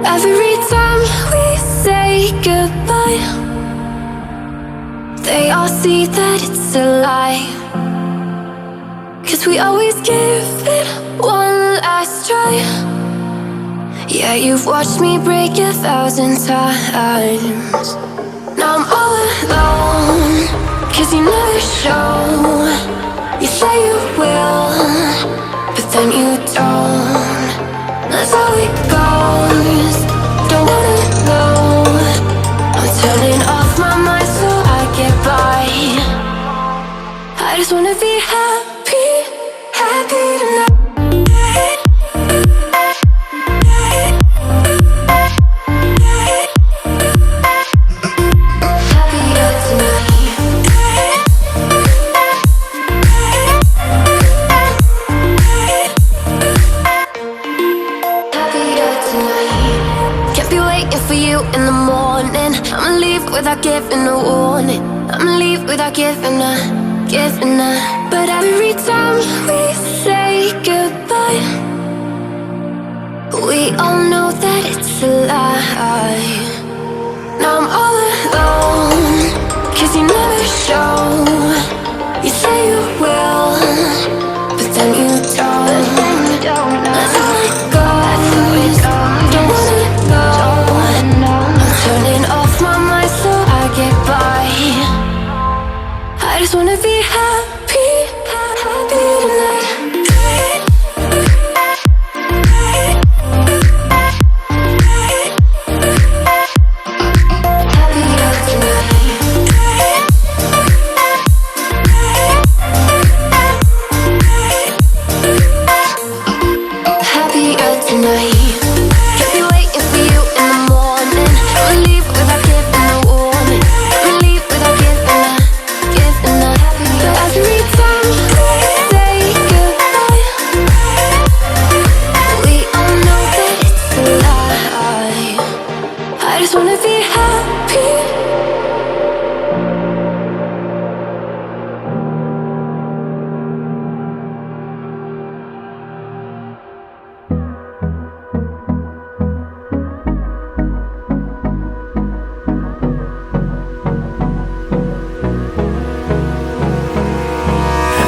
Every time we say goodbye, they all see that it's a lie. 'Cause we always give it one last try. Yeah, you've watched me break 1,000 times. Now I'm all alone, 'cause you never show. You say you will, but then you don't. That's how it goes. Don't wanna know. I'm turning off my mind so I get by. I just wanna be happy, happy tonight. In the morning, I'ma leave without giving a warning. I'ma leave without giving a. But every time we say goodbye, we all know that it's a lie. Now I'm all alone, 'cause you never show. You say you will, but then you don't. That's how it goes. Don't wanna know. Turning off my mind so I get by. I just wanna be happy, happy tonight. Happier tonight. Happier tonight.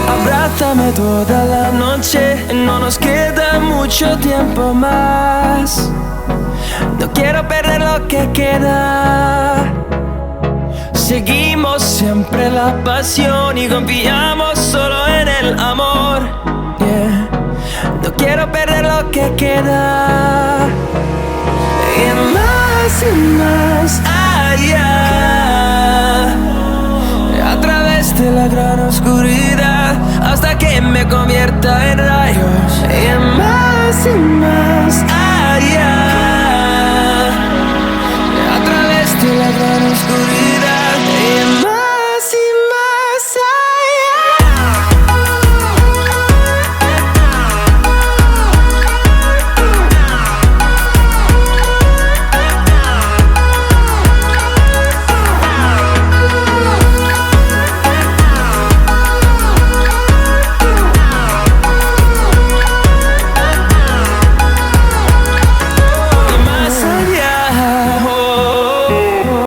Abrázame toda la noche, no nos queda mucho tiempo más. No quiero perder lo que queda. Seguimos siempre la pasión y confiamos solo en el amor. Yeah. No quiero perder lo que queda. Y más allá, a través de la gran oscuridad, hasta que me convierta en rayos. Y más allá.